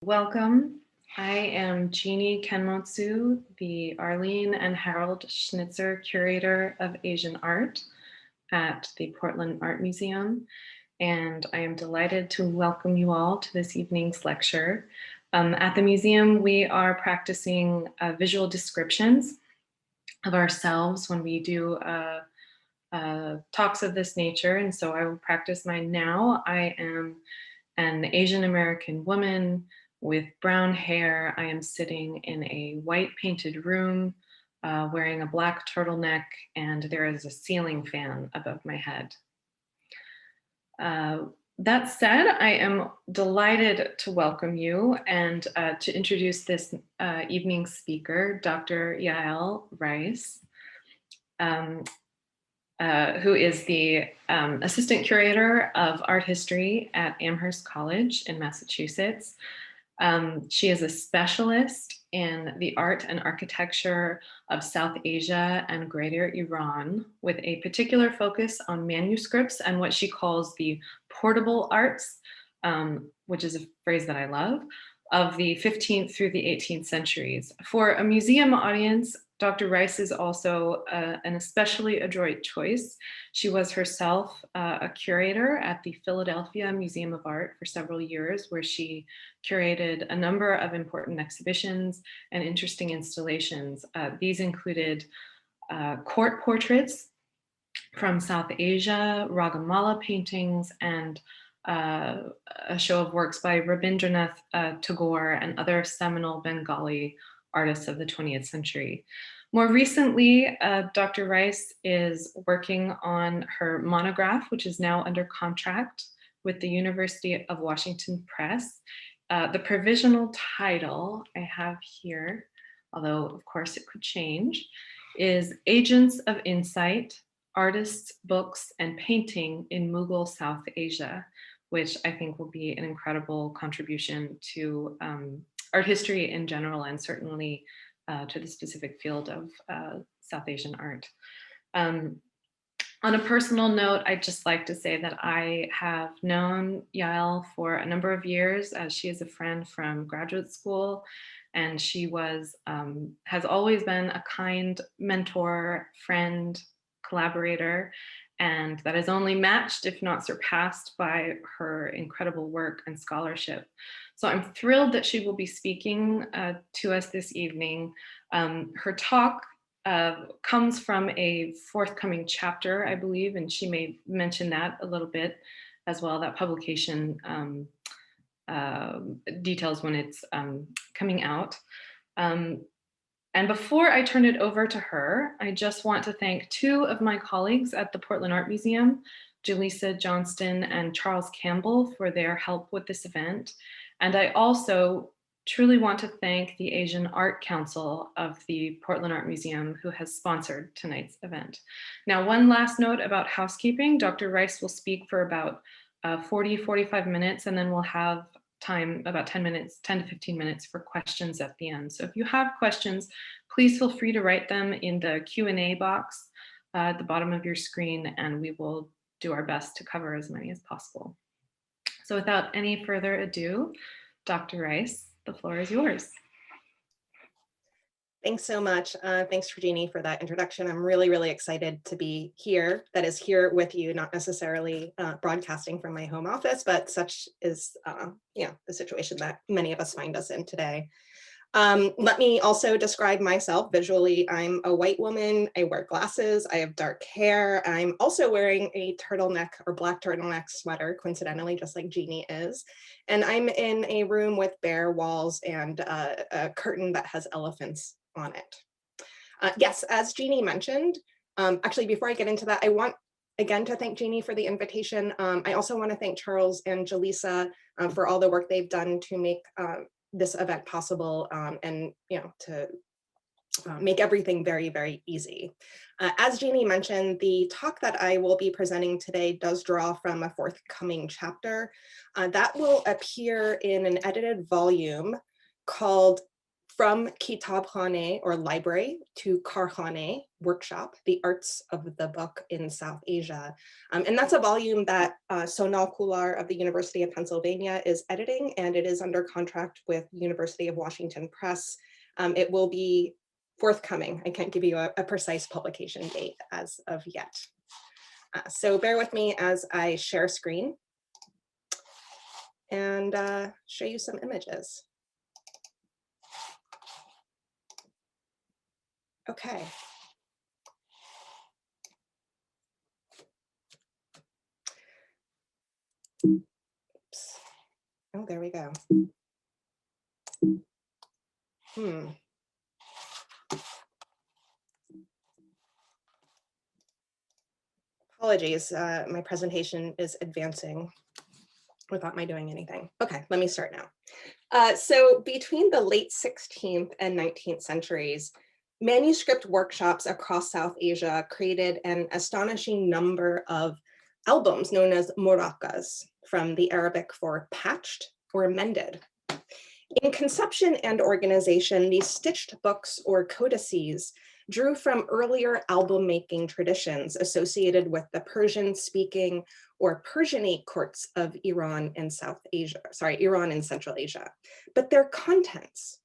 Welcome. I am Jeannie Kenmotsu, the Arlene and Harold Schnitzer Curator of Asian Art at the Portland Art Museum, and I am delighted to welcome you all to this evening's lecture. At the museum, we are practicing visual descriptions of ourselves when we do talks of this nature, and so I will practice mine now. I am an Asian American woman with brown hair. I am sitting in a white painted room wearing a black turtleneck, and there is a ceiling fan above my head. That said, I am delighted to welcome you and to introduce this evening's speaker, Dr. Yael Rice, who is the Assistant Curator of Art History at Amherst College in Massachusetts. She is a specialist in the art and architecture of South Asia and Greater Iran, with a particular focus on manuscripts and what she calls the portable arts, which is a phrase that I love, of the 15th through the 18th centuries. For a museum audience, Dr. Rice is also an especially adroit choice. She was herself a curator at the Philadelphia Museum of Art for several years, where she curated a number of important exhibitions and interesting installations. These included court portraits from South Asia, Ragamala paintings, and a show of works by Rabindranath Tagore and other seminal Bengali artists of the 20th century. More recently, Dr. Rice is working on her monograph, which is now under contract with the University of Washington Press. The provisional title I have here, although of course it could change, is Agents of Insight, Artists, Books, and Painting in Mughal South Asia, which I think will be an incredible contribution to art history in general, and certainly to the specific field of South Asian art. On a personal note, I'd just like to say that I have known Yael for a number of years, as she is a friend from graduate school, and she was has always been a kind mentor, friend, collaborator, and that is only matched, if not surpassed, by her incredible work and scholarship. So I'm thrilled that she will be speaking to us this evening. Her talk comes from a forthcoming chapter, I believe, and she may mention that a little bit as well. That publication details when it's coming out. And before I turn it over to her, I just want to thank two of my colleagues at the Portland Art Museum, Jaleesa Johnston and Charles Campbell, for their help with this event. And I also truly want to thank the Asian Art Council of the Portland Art Museum, who has sponsored tonight's event. Now, one last note about housekeeping. Dr. Rice will speak for about 45 minutes, and then we'll have time, about 10 to 15 minutes for questions at the end. So if you have questions, please feel free to write them in the Q&A box at the bottom of your screen, and we will do our best to cover as many as possible. So without any further ado, Dr. Rice, the floor is yours. Thanks so much. Thanks, Jeannie, for that introduction. I'm really, really excited to be here. That is, here with you, not necessarily broadcasting from my home office, but such is the situation that many of us find us in today. Let me also describe myself visually. I'm a white woman. I wear glasses. I have dark hair. I'm also wearing a turtleneck or black turtleneck sweater, coincidentally, just like Jeannie is. And I'm in a room with bare walls and a curtain that has elephants on it. Yes, as Jeannie mentioned, actually, before I get into that, I want again to thank Jeannie for the invitation. I also want to thank Charles and Jaleesa for all the work they've done to make this event possible, and to make everything very, very easy. As Jeannie mentioned, the talk that I will be presenting today does draw from a forthcoming chapter that will appear in an edited volume called from kitabkhane or library to karkhane, workshop, the arts of the book in South Asia. And that's a volume that Sonal Kular of the University of Pennsylvania is editing, and it is under contract with University of Washington Press. It will be forthcoming. I can't give you a precise publication date as of yet. So bear with me as I share screen and show you some images. Okay. Oops. Oh, there we go. Apologies, my presentation is advancing without my doing anything. Okay, let me start now. So between the late 16th and 19th centuries, manuscript workshops across South Asia created an astonishing number of albums known as muraqqas, from the Arabic for patched or mended. In conception and organization, these stitched books or codices drew from earlier album making traditions associated with the Persian-speaking or Persianate courts of Iran and Iran and Central Asia. But their contents,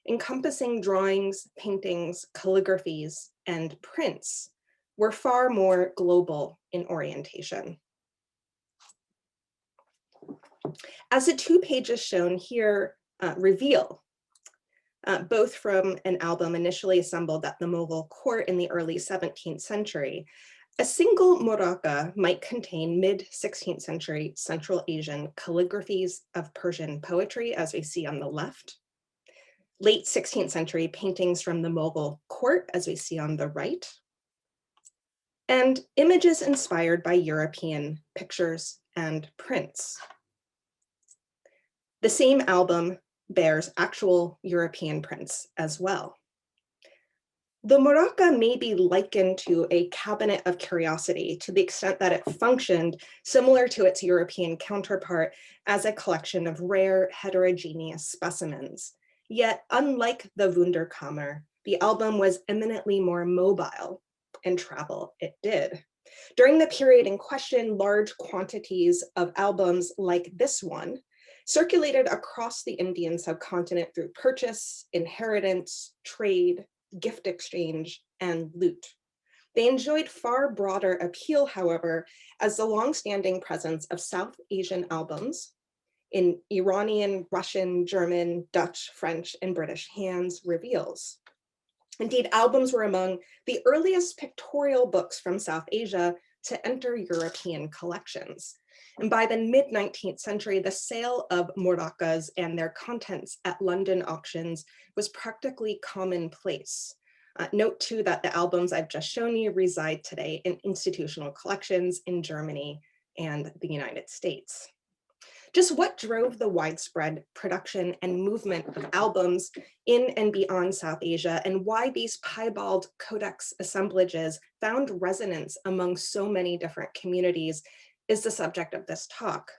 encompassing drawings, paintings, calligraphies, and prints, were far more global in orientation. As the 2 pages shown here reveal, both from an album initially assembled at the Mughal court in the early 17th century, a single muraqqa might contain mid-16th century Central Asian calligraphies of Persian poetry, as we see on the left, late 16th century paintings from the Mughal court, as we see on the right, and images inspired by European pictures and prints. The same album bears actual European prints as well. The muraqqa may be likened to a cabinet of curiosity to the extent that it functioned similar to its European counterpart as a collection of rare heterogeneous specimens. Yet, unlike the Wunderkammer, the album was eminently more mobile, and travel it did. During the period in question, large quantities of albums like this one circulated across the Indian subcontinent through purchase, inheritance, trade, gift exchange, and loot. They enjoyed far broader appeal, however, as the longstanding presence of South Asian albums in Iranian, Russian, German, Dutch, French, and British hands reveals. Indeed, albums were among the earliest pictorial books from South Asia to enter European collections. And by the mid-19th century, the sale of muraqqas and their contents at London auctions was practically commonplace. Note too that the albums I've just shown you reside today in institutional collections in Germany and the United States. Just what drove the widespread production and movement of albums in and beyond South Asia, and why these piebald codex assemblages found resonance among so many different communities, is the subject of this talk.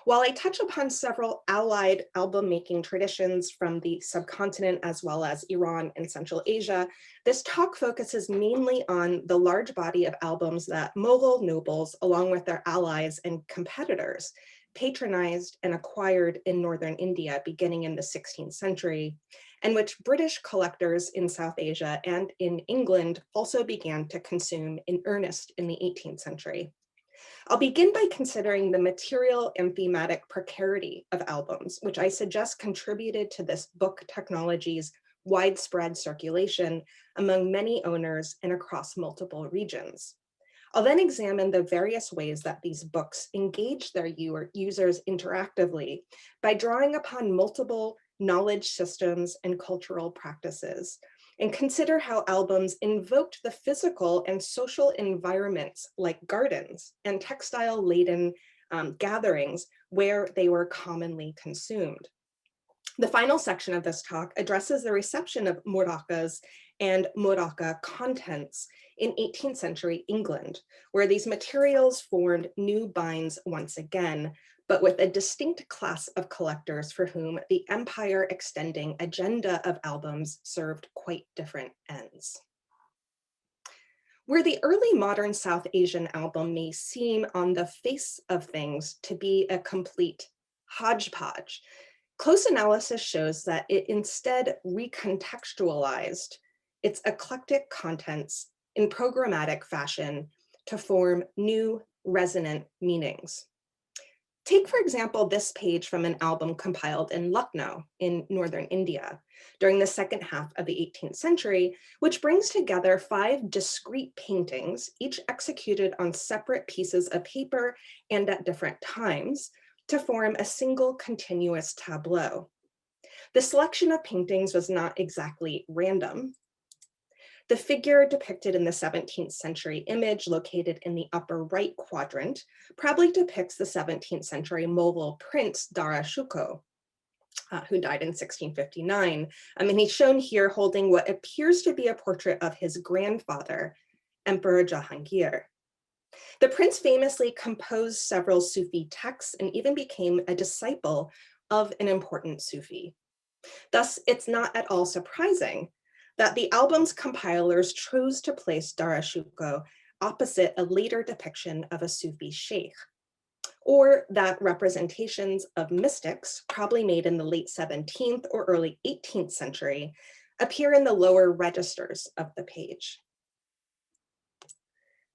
While I touch upon several allied album-making traditions from the subcontinent as well as Iran and Central Asia, this talk focuses mainly on the large body of albums that Mughal nobles, along with their allies and competitors, patronized and acquired in northern India beginning in the 16th century, and which British collectors in South Asia and in England also began to consume in earnest in the 18th century. I'll begin by considering the material and thematic precarity of albums, which I suggest contributed to this book technology's widespread circulation among many owners and across multiple regions. I'll then examine the various ways that these books engage their users interactively by drawing upon multiple knowledge systems and cultural practices, and consider how albums invoked the physical and social environments like gardens and textile-laden gatherings where they were commonly consumed. The final section of this talk addresses the reception of muraqqas and muraqqa contents in 18th century England, where these materials formed new binds once again, but with a distinct class of collectors for whom the empire extending agenda of albums served quite different ends. Where the early modern South Asian album may seem on the face of things to be a complete hodgepodge, close analysis shows that it instead recontextualized its eclectic contents in programmatic fashion to form new resonant meanings. Take, for example, this page from an album compiled in Lucknow in northern India during the second half of the 18th century, which brings together 5 discrete paintings, each executed on separate pieces of paper and at different times, to form a single continuous tableau. The selection of paintings was not exactly random. The figure depicted in the 17th century image located in the upper right quadrant probably depicts the 17th century Mughal prince Dara Shikoh, who died in 1659. And he's shown here holding what appears to be a portrait of his grandfather, Emperor Jahangir. The prince famously composed several Sufi texts and even became a disciple of an important Sufi. Thus, it's not at all surprising that the album's compilers chose to place Dara Shikoh opposite a later depiction of a Sufi sheikh, or that representations of mystics, probably made in the late 17th or early 18th century, appear in the lower registers of the page.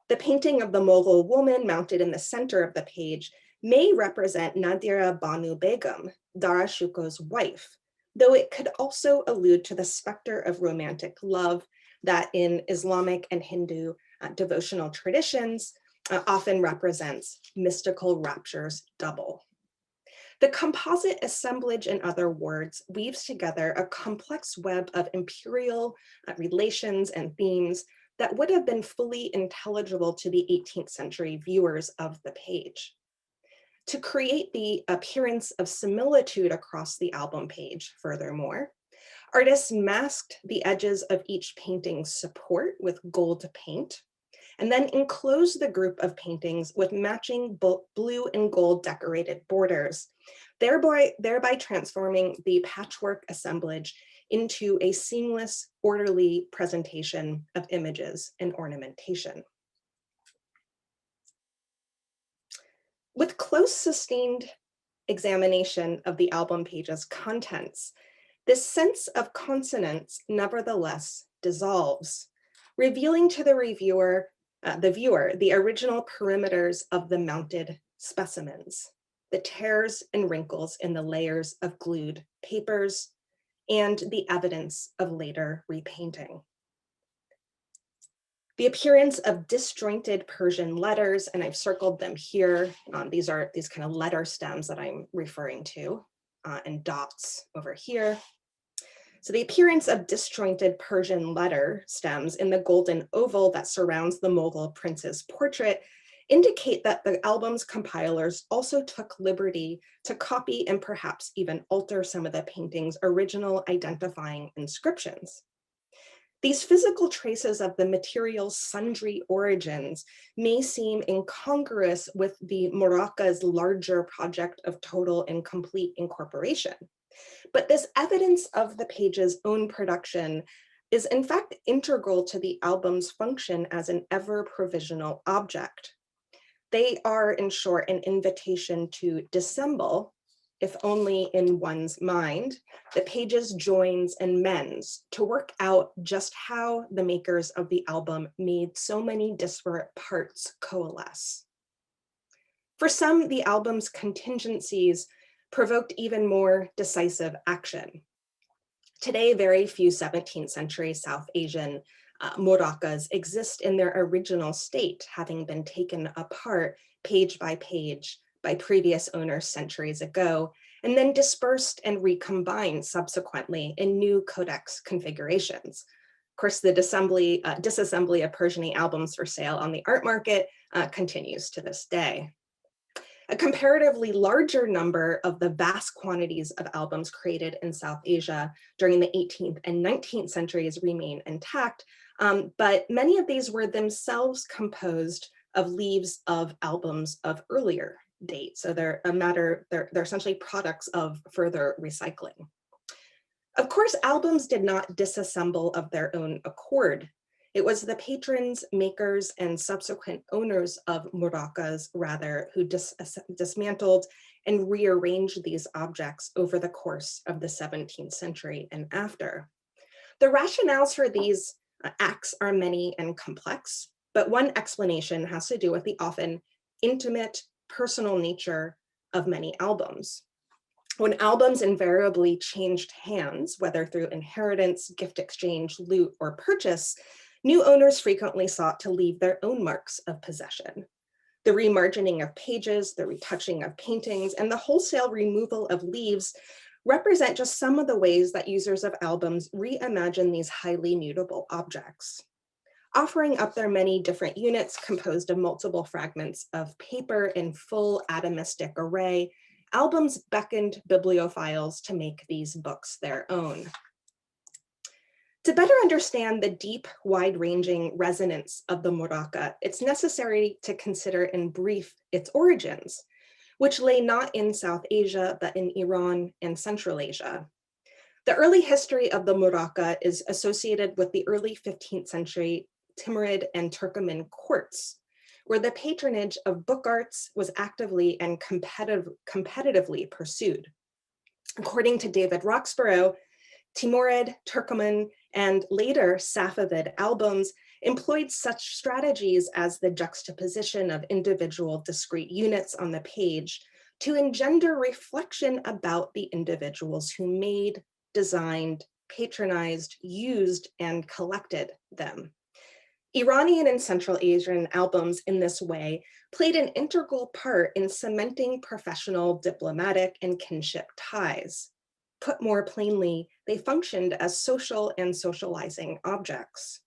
The painting of the Mughal woman mounted in the center of the page may represent Nadira Banu Begum, Dara Shikoh's wife, though it could also allude to the specter of romantic love that in Islamic and Hindu devotional traditions often represents mystical rapture's double. The composite assemblage, in other words, weaves together a complex web of imperial relations and themes that would have been fully intelligible to the 18th century viewers of the page. To create the appearance of similitude across the album page, furthermore, artists masked the edges of each painting's support with gold paint, and then enclosed the group of paintings with matching blue and gold decorated borders, thereby transforming the patchwork assemblage into a seamless, orderly presentation of images and ornamentation. With close, sustained examination of the album page's contents, this sense of consonance nevertheless dissolves, revealing to the viewer the original perimeters of the mounted specimens, the tears and wrinkles in the layers of glued papers, and the evidence of later repainting. The appearance of disjointed Persian letters, and I've circled them here. These are these kind of letter stems that I'm referring to, and dots over here. So the appearance of disjointed Persian letter stems in the golden oval that surrounds the Mughal prince's portrait indicate that the album's compilers also took liberty to copy and perhaps even alter some of the painting's original identifying inscriptions. These physical traces of the material's sundry origins may seem incongruous with the muraqqa's larger project of total and complete incorporation. But this evidence of the page's own production is in fact integral to the album's function as an ever-provisional object. They are, in short, an invitation to dissemble, if only in one's mind, the page's joins and mends to work out just how the makers of the album made so many disparate parts coalesce. For some, the album's contingencies provoked even more decisive action. Today, very few 17th century South Asian muraqqas exist in their original state, having been taken apart page by page by previous owners centuries ago, and then dispersed and recombined subsequently in new codex configurations. Of course, the disassembly of Persianate albums for sale on the art market continues to this day. A comparatively larger number of the vast quantities of albums created in South Asia during the 18th and 19th centuries remain intact, but many of these were themselves composed of leaves of albums of earlier date. So they're essentially products of further recycling. Of course, albums did not disassemble of their own accord. It was the patrons, makers, and subsequent owners of muraqqas, rather, who dismantled and rearranged these objects over the course of the 17th century and after. The rationales for these acts are many and complex, but one explanation has to do with the often intimate, personal nature of many albums. When albums invariably changed hands, whether through inheritance, gift exchange, loot, or purchase, new owners frequently sought to leave their own marks of possession. The remargining of pages, the retouching of paintings, and the wholesale removal of leaves represent just some of the ways that users of albums reimagine these highly mutable objects. Offering up their many different units composed of multiple fragments of paper in full atomistic array, albums beckoned bibliophiles to make these books their own. To better understand the deep, wide-ranging resonance of the muraqqa, it's necessary to consider in brief its origins, which lay not in South Asia, but in Iran and Central Asia. The early history of the muraqqa is associated with the early 15th century Timurid and Turkoman courts, where the patronage of book arts was actively and competitively pursued. According to David Roxborough, Timurid, Turkoman, and later Safavid albums employed such strategies as the juxtaposition of individual discrete units on the page to engender reflection about the individuals who made, designed, patronized, used, and collected them. Iranian and Central Asian albums in this way played an integral part in cementing professional, diplomatic, and kinship ties. Put more plainly, they functioned as social and socializing objects.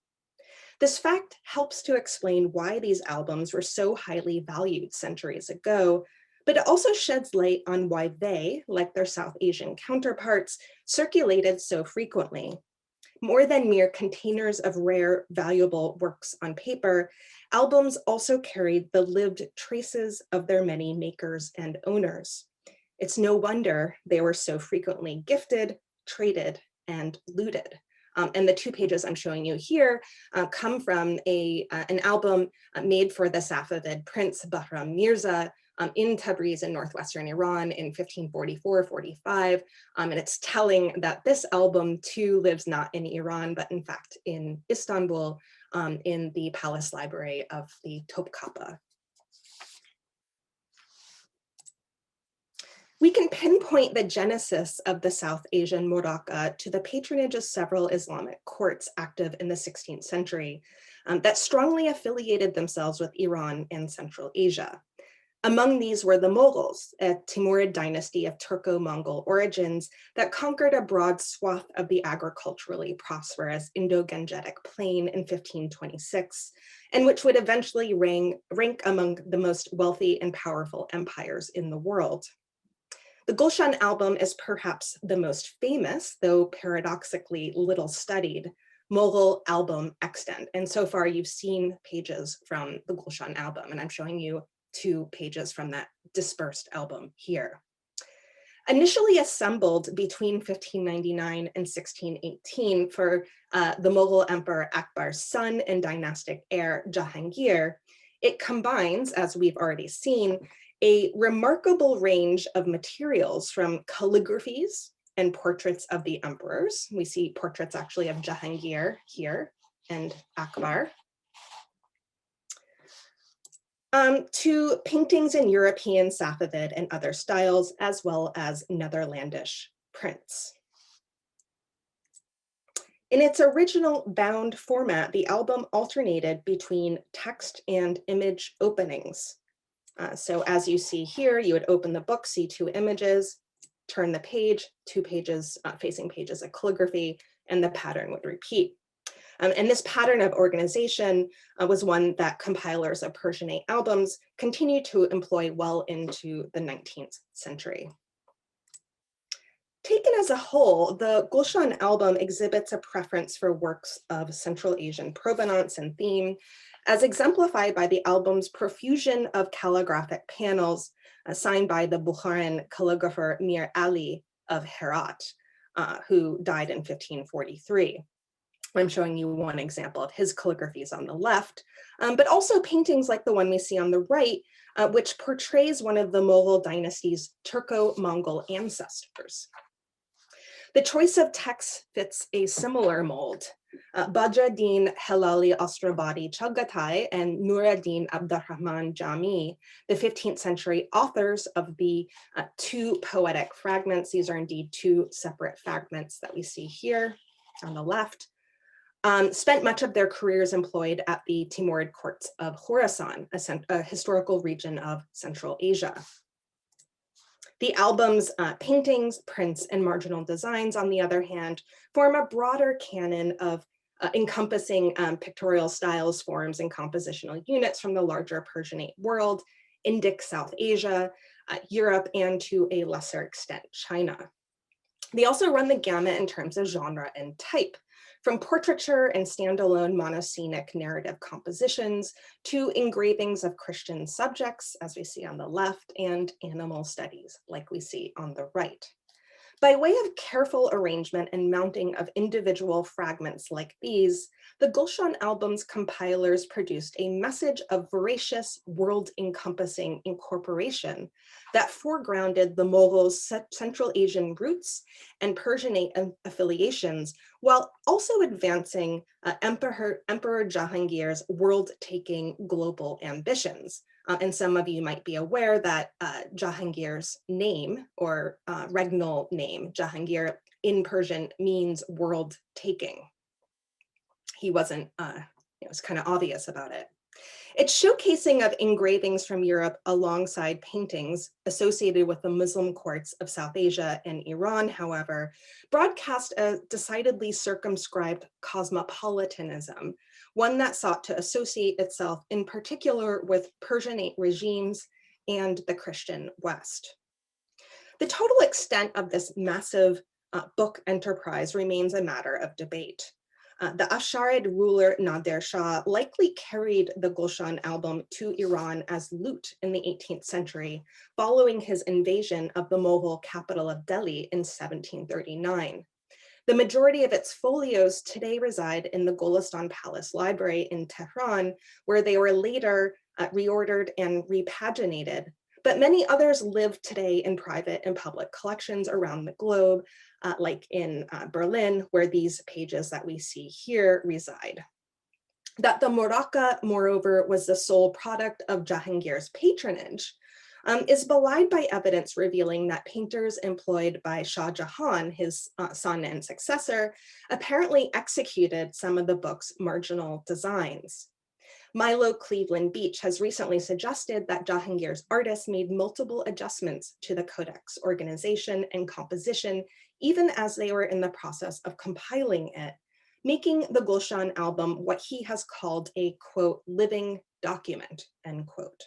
This fact helps to explain why these albums were so highly valued centuries ago, but it also sheds light on why they, like their South Asian counterparts, circulated so frequently. More than mere containers of rare, valuable works on paper, albums also carried the lived traces of their many makers and owners. It's no wonder they were so frequently gifted, traded, and looted. And the two pages I'm showing you here come from an album made for the Safavid prince Bahram Mirza in Tabriz in northwestern Iran in 1544-45. And it's telling that this album too lives not in Iran, but in fact in Istanbul in the palace library of the Topkapı. We can pinpoint the genesis of the South Asian muraqqa to the patronage of several Islamic courts active in the 16th century that strongly affiliated themselves with Iran and Central Asia. Among these were the Mughals, a Timurid dynasty of Turco-Mongol origins that conquered a broad swath of the agriculturally prosperous Indo-Gangetic plain in 1526, and which would eventually rank among the most wealthy and powerful empires in the world. The Gulshan album is perhaps the most famous, though paradoxically little studied, Mughal album extant. And so far you've seen pages from the Gulshan album, and I'm showing you 2 pages from that dispersed album here. Initially assembled between 1599 and 1618 for the Mughal Emperor Akbar's son and dynastic heir Jahangir, it combines, as we've already seen, a remarkable range of materials from calligraphies and portraits of the emperors. We see portraits actually of Jahangir here and Akbar, to paintings in European Safavid and other styles, as well as Netherlandish prints. In its original bound format, the album alternated between text and image openings. So as you see here, you would open the book, see 2 images, turn the page, 2 pages, facing pages of calligraphy, and the pattern would repeat. And this pattern of organization was one that compilers of Persianate albums continued to employ well into the 19th century. Taken as a whole, the Gulshan album exhibits a preference for works of Central Asian provenance and theme, as exemplified by the album's profusion of calligraphic panels signed by the Bukharan calligrapher Mir Ali of Herat, who died in 1543. I'm showing you one example of his calligraphies on the left, but also paintings like the one we see on the right, which portrays one of the Mughal dynasty's Turco-Mongol ancestors. The choice of text fits a similar mold. Badruddin Helali Ostrabadi Chagatai and Nuruddin Abdurrahman Jami, the 15th century authors of the two poetic fragments. These are indeed two separate fragments that we see here on the left. Spent much of their careers employed at the Timurid courts of Khorasan, a historical region of Central Asia. The album's paintings, prints, and marginal designs, on the other hand, form a broader canon of encompassing pictorial styles, forms, and compositional units from the larger Persianate world, Indic South Asia, Europe, and to a lesser extent, China. They also run the gamut in terms of genre and type, from portraiture and standalone monoscenic narrative compositions to engravings of Christian subjects, as we see on the left, and animal studies, like we see on the right. By way of careful arrangement and mounting of individual fragments like these, the Gulshan album's compilers produced a message of voracious, world-encompassing incorporation that foregrounded the Mughals' Central Asian roots and Persianate affiliations, while also advancing Emperor Jahangir's world-taking global ambitions. And some of you might be aware that Jahangir's name, or regnal name, Jahangir in Persian, means world-taking. He wasn't, it was kind of obvious about it. Its showcasing of engravings from Europe alongside paintings associated with the Muslim courts of South Asia and Iran, however, broadcast a decidedly circumscribed cosmopolitanism, one that sought to associate itself in particular with Persianate regimes and the Christian West. The total extent of this massive book enterprise remains a matter of debate. The Asharid ruler Nader Shah likely carried the Gulshan album to Iran as loot in the 18th century, following his invasion of the Mughal capital of Delhi in 1739. The majority of its folios today reside in the Golestan Palace Library in Tehran, where they were later reordered and repaginated. But many others live today in private and public collections around the globe, like in Berlin, where these pages that we see here reside. That the muraqqa, moreover, was the sole product of Jahangir's patronage is belied by evidence revealing that painters employed by Shah Jahan, his son and successor, apparently executed some of the book's marginal designs. Milo Cleveland Beach has recently suggested that Jahangir's artists made multiple adjustments to the codex organization and composition, even as they were in the process of compiling it, making the Gulshan album what he has called a, quote, living document, end quote.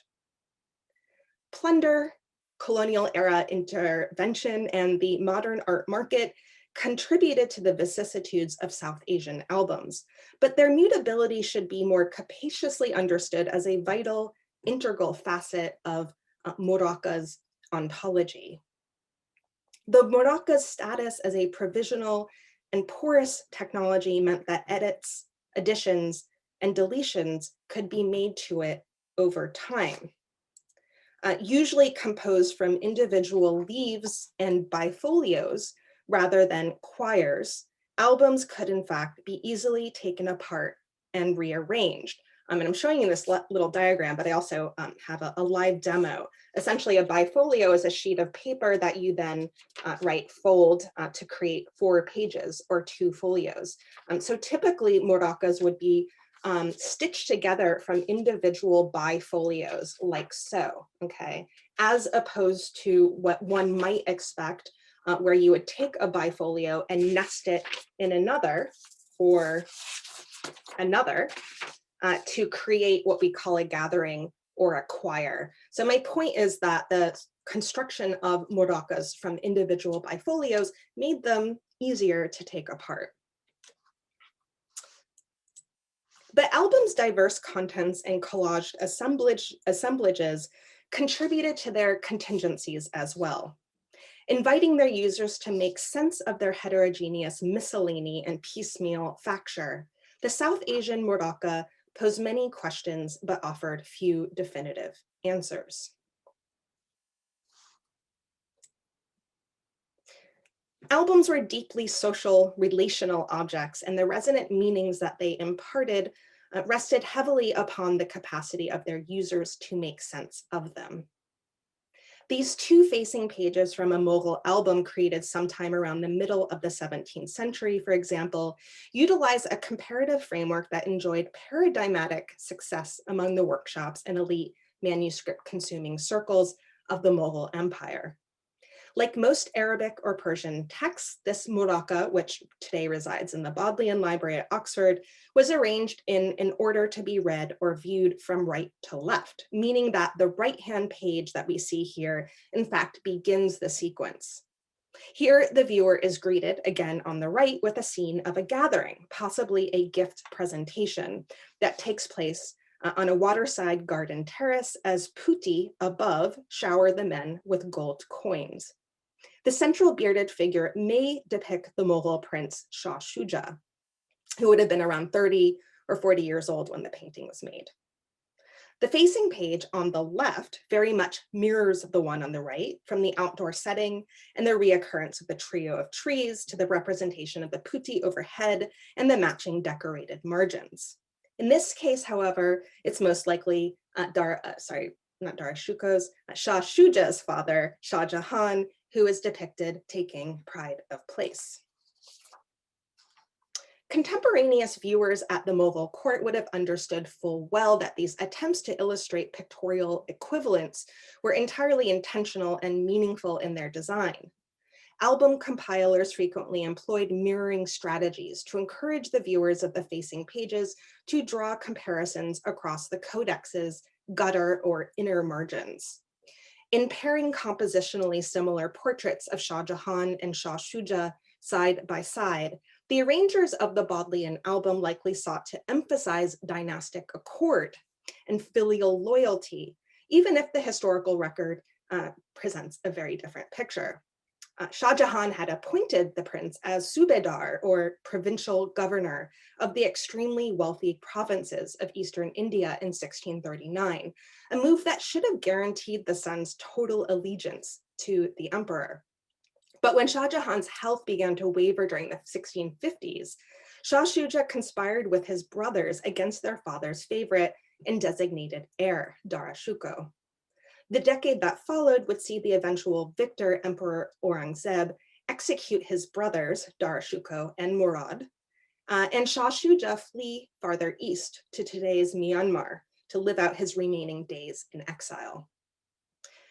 Plunder, colonial era intervention, and the modern art market contributed to the vicissitudes of South Asian albums, but their mutability should be more capaciously understood as a vital, integral facet of muraqqa's ontology. The muraqqa's status as a provisional and porous technology meant that edits, additions, and deletions could be made to it over time. Usually composed from individual leaves and bifolios, rather than quires, albums could in fact be easily taken apart and rearranged. And I'm showing you this little diagram, but I also have a live demo. Essentially, a bifolio is a sheet of paper that you then fold to create 4 pages or 2 folios. So typically, muraqqas would be stitched together from individual bifolios like so, okay? As opposed to what one might expect, where you would take a bifolio and nest it in another or another to create what we call a gathering or a quire. So my point is that the construction of muraqqas from individual bifolios made them easier to take apart. The album's diverse contents and collaged assemblages contributed to their contingencies as well, inviting their users to make sense of their heterogeneous miscellany and piecemeal facture. The South Asian muraqqa posed many questions but offered few definitive answers. Albums were deeply social, relational objects, and the resonant meanings that they imparted rested heavily upon the capacity of their users to make sense of them. These two facing pages from a Mughal album created sometime around the middle of the 17th century, for example, utilize a comparative framework that enjoyed paradigmatic success among the workshops and elite manuscript consuming circles of the Mughal Empire. Like most Arabic or Persian texts, this muraqqa, which today resides in the Bodleian Library at Oxford, was arranged in order to be read or viewed from right to left, meaning that the right-hand page that we see here, in fact, begins the sequence. Here, the viewer is greeted, again on the right, with a scene of a gathering, possibly a gift presentation that takes place on a waterside garden terrace as putti above shower the men with gold coins. The central bearded figure may depict the Mughal prince Shah Shuja, who would have been around 30 or 40 years old when the painting was made. The facing page on the left very much mirrors the one on the right, from the outdoor setting and the reoccurrence of the trio of trees to the representation of the putti overhead and the matching decorated margins. In this case, however, it's most likely Shah Shuja's father, Shah Jahan, who is depicted taking pride of place. Contemporaneous viewers at the Mughal court would have understood full well that these attempts to illustrate pictorial equivalents were entirely intentional and meaningful in their design. Album compilers frequently employed mirroring strategies to encourage the viewers of the facing pages to draw comparisons across the codex's gutter or inner margins. In pairing compositionally similar portraits of Shah Jahan and Shah Shuja side by side, the arrangers of the Bodleian album likely sought to emphasize dynastic accord and filial loyalty, even if the historical record presents a very different picture. Shah Jahan had appointed the prince as Subedar, or provincial governor, of the extremely wealthy provinces of Eastern India in 1639, a move that should have guaranteed the son's total allegiance to the emperor. But when Shah Jahan's health began to waver during the 1650s, Shah Shuja conspired with his brothers against their father's favorite and designated heir, Dara Shikoh. The decade that followed would see the eventual victor, Emperor Aurangzeb, execute his brothers, Dara Shikoh and Murad, and Shah Shuja flee farther east to today's Myanmar to live out his remaining days in exile.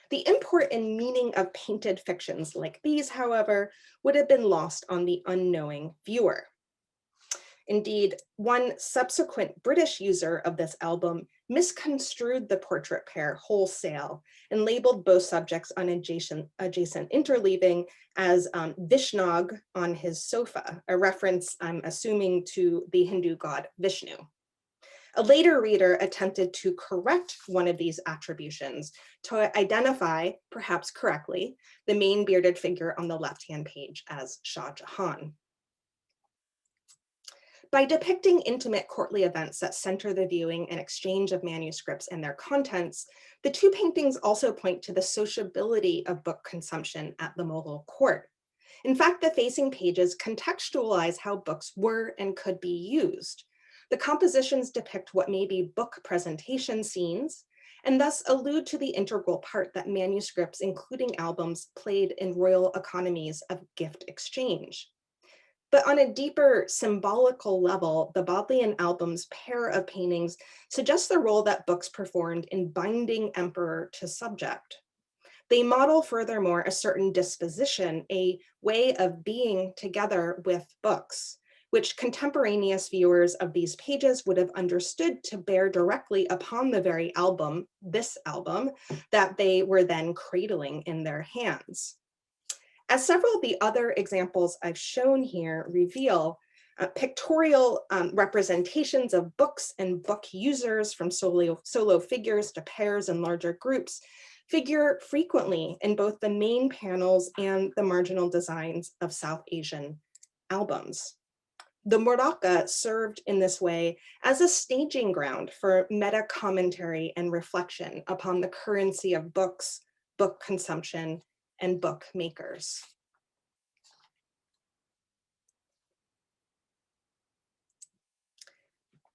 The import and meaning of painted fictions like these, however, would have been lost on the unknowing viewer. Indeed, one subsequent British user of this album misconstrued the portrait pair wholesale and labeled both subjects on adjacent interleaving as Vishnag on his sofa, a reference, I'm assuming, to the Hindu god Vishnu. A later reader attempted to correct one of these attributions to identify, perhaps correctly, the main bearded figure on the left-hand page as Shah Jahan. By depicting intimate courtly events that center the viewing and exchange of manuscripts and their contents, the two paintings also point to the sociability of book consumption at the Mughal court. In fact, the facing pages contextualize how books were and could be used. The compositions depict what may be book presentation scenes, and thus allude to the integral part that manuscripts, including albums, played in royal economies of gift exchange. But on a deeper symbolical level, the Bodleian album's pair of paintings suggests the role that books performed in binding emperor to subject. They model, furthermore, a certain disposition, a way of being together with books, which contemporaneous viewers of these pages would have understood to bear directly upon the very album, this album, that they were then cradling in their hands. As several of the other examples I've shown here reveal, pictorial representations of books and book users, from solo figures to pairs and larger groups, figure frequently in both the main panels and the marginal designs of South Asian albums. The muraqqa served in this way as a staging ground for meta commentary and reflection upon the currency of books, book consumption, and book makers.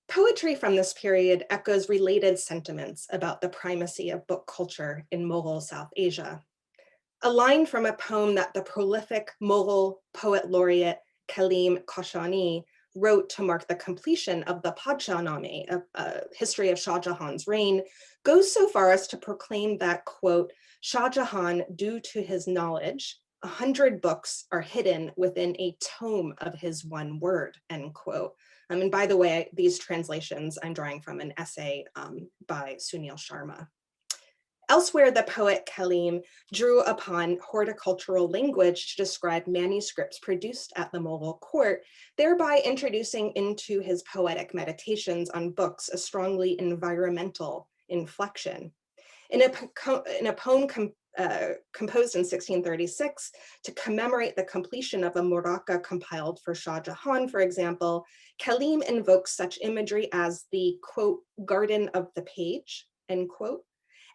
Poetry from this period echoes related sentiments about the primacy of book culture in Mughal South Asia. A line from a poem that the prolific Mughal poet laureate Kalim Kashani wrote to mark the completion of the Padshah-name, a history of Shah Jahan's reign, goes so far as to proclaim that, quote, Shah Jahan, due to his knowledge, 100 books are hidden within a tome of his one word, end quote. And by the way, these translations I'm drawing from an essay by Sunil Sharma. Elsewhere, the poet Kalim drew upon horticultural language to describe manuscripts produced at the Mughal court, thereby introducing into his poetic meditations on books a strongly environmental inflection. In a poem composed in 1636 to commemorate the completion of a muraqqa compiled for Shah Jahan, for example, Kalim invokes such imagery as the, quote, garden of the page, end quote,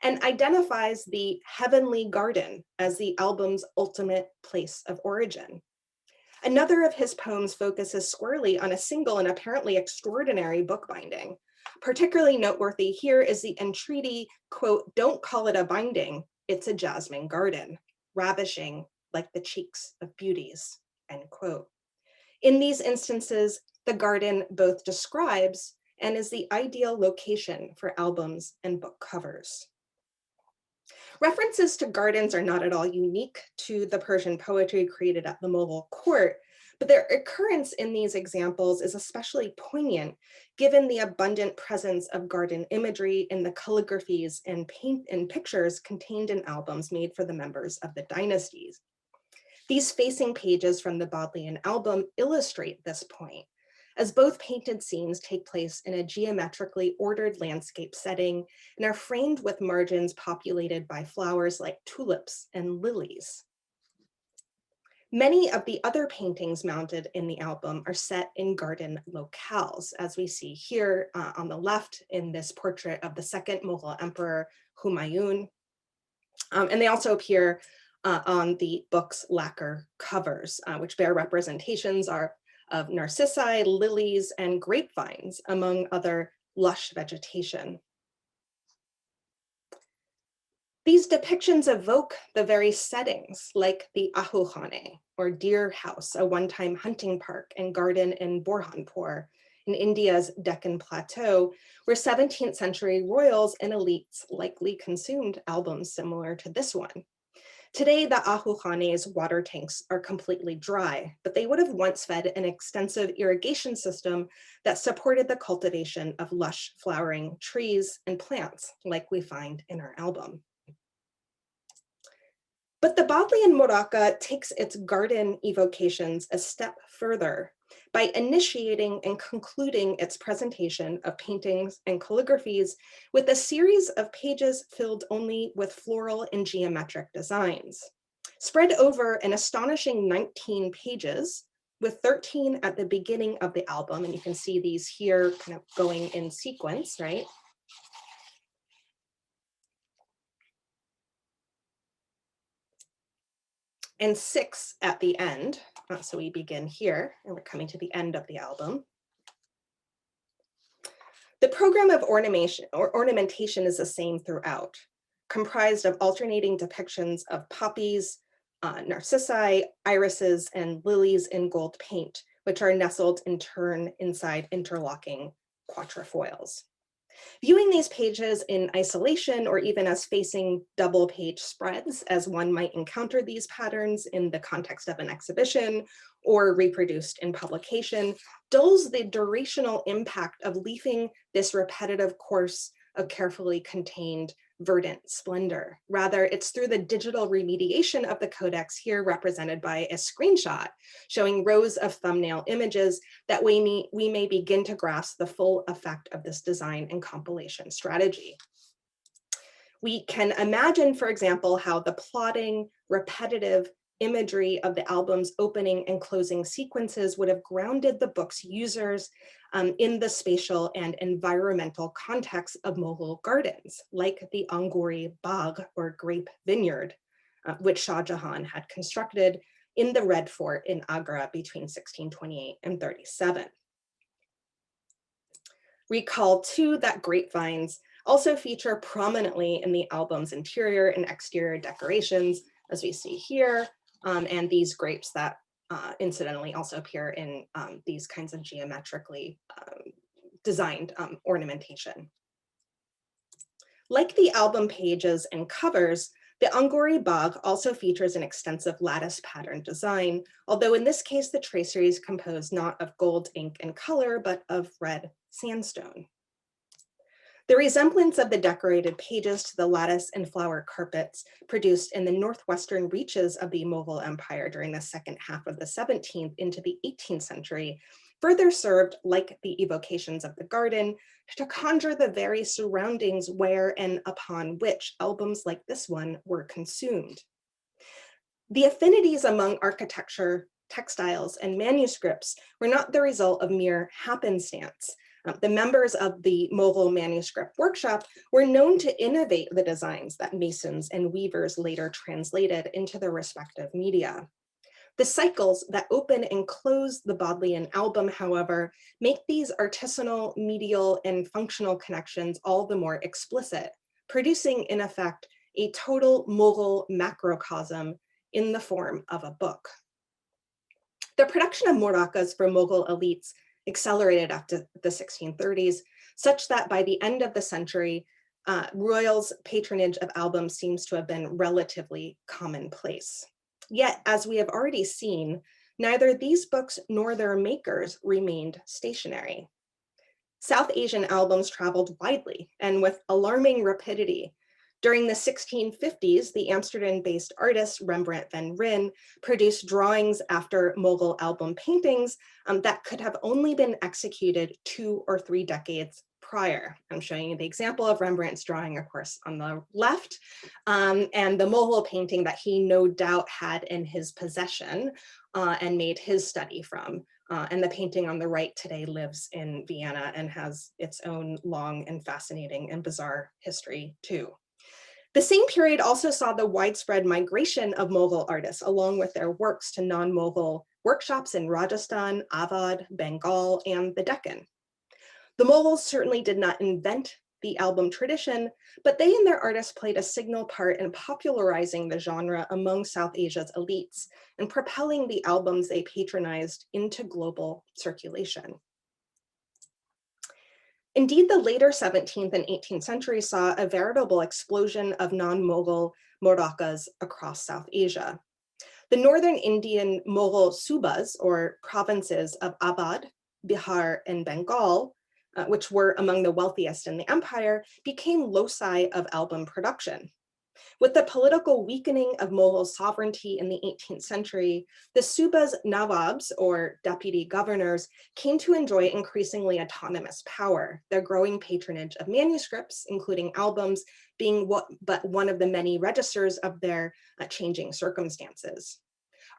and identifies the heavenly garden as the album's ultimate place of origin. Another of his poems focuses squarely on a single and apparently extraordinary bookbinding. Particularly noteworthy here is the entreaty, quote, don't call it a binding, it's a jasmine garden, ravishing like the cheeks of beauties, end quote. In these instances, the garden both describes and is the ideal location for albums and book covers. References to gardens are not at all unique to the Persian poetry created at the Mughal court, but their occurrence in these examples is especially poignant given the abundant presence of garden imagery in the calligraphies and paint and pictures contained in albums made for the members of the dynasties. These facing pages from the Bodleian album illustrate this point, as both painted scenes take place in a geometrically ordered landscape setting and are framed with margins populated by flowers like tulips and lilies. Many of the other paintings mounted in the album are set in garden locales, as we see here on the left in this portrait of the second Mughal emperor, Humayun. And they also appear on the book's lacquer covers, which bear representations of narcissi, lilies, and grapevines, among other lush vegetation. These depictions evoke the very settings, like the Ahukhane, or deer house, a one-time hunting park and garden in Burhanpur, in India's Deccan Plateau, where 17th century royals and elites likely consumed albums similar to this one. Today, the Ahukhane's water tanks are completely dry, but they would have once fed an extensive irrigation system that supported the cultivation of lush flowering trees and plants, like we find in our album. But the Bodleian muraqqa takes its garden evocations a step further by initiating and concluding its presentation of paintings and calligraphies with a series of pages filled only with floral and geometric designs. Spread over an astonishing 19 pages, with 13 at the beginning of the album, and you can see these here kind of going in sequence, right? And 6 at the end. So we begin here, and we're coming to the end of the album. The program of ornamentation is the same throughout, comprised of alternating depictions of poppies, narcissi, irises, and lilies in gold paint, which are nestled in turn inside interlocking quatrefoils. Viewing these pages in isolation or even as facing double page spreads, as one might encounter these patterns in the context of an exhibition or reproduced in publication, dulls the durational impact of leafing this repetitive course of carefully contained verdant splendor. Rather, it's through the digital remediation of the codex, here represented by a screenshot showing rows of thumbnail images, that we may begin to grasp the full effect of this design and compilation strategy. We can imagine, for example, how the plodding, repetitive imagery of the album's opening and closing sequences would have grounded the book's users in the spatial and environmental context of Mughal gardens, like the Anguri Bagh, or grape vineyard, which Shah Jahan had constructed in the Red Fort in Agra between 1628 and 37. Recall too that grapevines also feature prominently in the album's interior and exterior decorations, as we see here, and these grapes that incidentally also appear in these kinds of geometrically designed ornamentation. Like the album pages and covers, the Anguri Bagh also features an extensive lattice pattern design, although in this case, the tracery is composed not of gold, ink, and color, but of red sandstone. The resemblance of the decorated pages to the lattice and flower carpets produced in the northwestern reaches of the Mughal Empire during the second half of the 17th into the 18th century further served, like the evocations of the garden, to conjure the very surroundings where and upon which albums like this one were consumed. The affinities among architecture, textiles, and manuscripts were not the result of mere happenstance. The members of the Mughal manuscript workshop were known to innovate the designs that masons and weavers later translated into their respective media. The cycles that open and close the Bodleian album, however, make these artisanal, medial, and functional connections all the more explicit, producing, in effect, a total Mughal macrocosm in the form of a book. The production of muraqqas for Mughal elites accelerated after the 1630s, such that by the end of the century, royals' patronage of albums seems to have been relatively commonplace. Yet, as we have already seen, neither these books nor their makers remained stationary. South Asian albums traveled widely and with alarming rapidity. During the 1650s, the Amsterdam-based artist Rembrandt van Rijn produced drawings after Mughal album paintings that could have only been executed 2 or 3 decades prior. I'm showing you the example of Rembrandt's drawing, of course, on the left, and the Mughal painting that he no doubt had in his possession and made his study from. And the painting on the right today lives in Vienna and has its own long and fascinating and bizarre history too. The same period also saw the widespread migration of Mughal artists along with their works to non-Mughal workshops in Rajasthan, Awadh, Bengal, and the Deccan. The Mughals certainly did not invent the album tradition, but they and their artists played a signal part in popularizing the genre among South Asia's elites and propelling the albums they patronized into global circulation. Indeed, the later 17th and 18th centuries saw a veritable explosion of non-Mughal muraqqas across South Asia. The northern Indian Mughal subas, or provinces of Awadh, Bihar, and Bengal, which were among the wealthiest in the empire, became loci of album production. With the political weakening of Mughal sovereignty in the 18th century, the Suba's Nawabs, or deputy governors, came to enjoy increasingly autonomous power, their growing patronage of manuscripts, including albums, being but one of the many registers of their changing circumstances.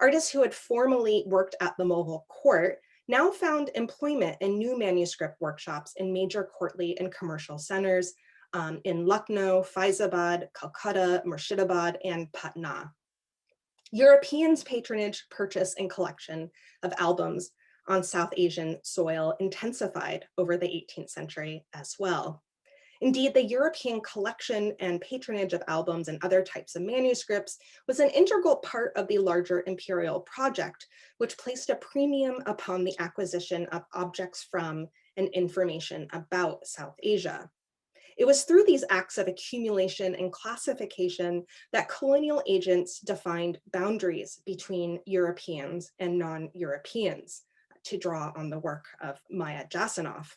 Artists who had formerly worked at the Mughal court now found employment in new manuscript workshops in major courtly and commercial centers, in Lucknow, Faizabad, Calcutta, Murshidabad, and Patna. Europeans' patronage, purchase, and collection of albums on South Asian soil intensified over the 18th century as well. Indeed, the European collection and patronage of albums and other types of manuscripts was an integral part of the larger imperial project, which placed a premium upon the acquisition of objects from and information about South Asia. It was through these acts of accumulation and classification that colonial agents defined boundaries between Europeans and non-Europeans, to draw on the work of Maya Jasanoff.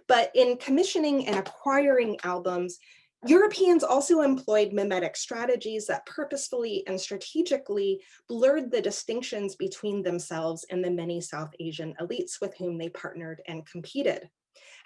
But in commissioning and acquiring albums, Europeans also employed mimetic strategies that purposefully and strategically blurred the distinctions between themselves and the many South Asian elites with whom they partnered and competed.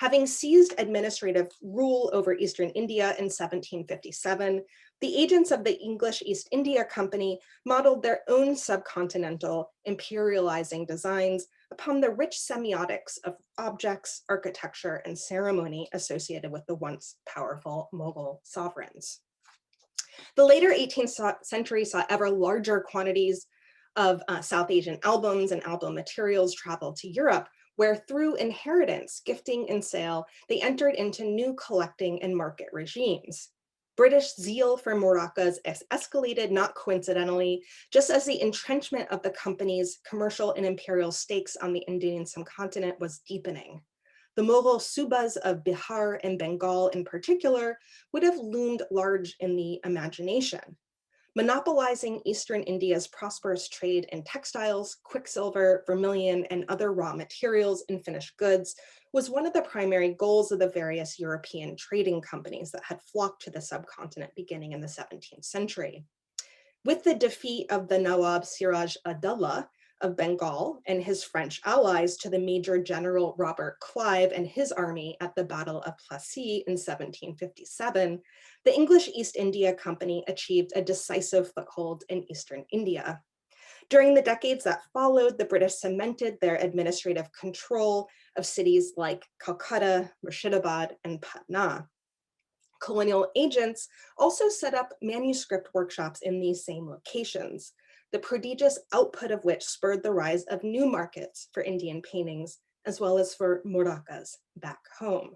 Having seized administrative rule over Eastern India in 1757, the agents of the English East India Company modeled their own subcontinental imperializing designs upon the rich semiotics of objects, architecture, and ceremony associated with the once powerful Mughal sovereigns. The later 18th century saw ever larger quantities of South Asian albums and album materials travel to Europe, where through inheritance, gifting, and sale, they entered into new collecting and market regimes. British zeal for muraqqas escalated not coincidentally, just as the entrenchment of the company's commercial and imperial stakes on the Indian subcontinent was deepening. The Mughal subas of Bihar and Bengal in particular would have loomed large in the imagination. Monopolizing Eastern India's prosperous trade in textiles, quicksilver, vermilion, and other raw materials and finished goods was one of the primary goals of the various European trading companies that had flocked to the subcontinent beginning in the 17th century. With the defeat of the Nawab Siraj ad-Dawla of Bengal and his French allies to the Major General Robert Clive and his army at the Battle of Plassey in 1757, the English East India Company achieved a decisive foothold in Eastern India. During the decades that followed, the British cemented their administrative control of cities like Calcutta, Murshidabad, and Patna. Colonial agents also set up manuscript workshops in these same locations, the prodigious output of which spurred the rise of new markets for Indian paintings, as well as for muraqqas back home.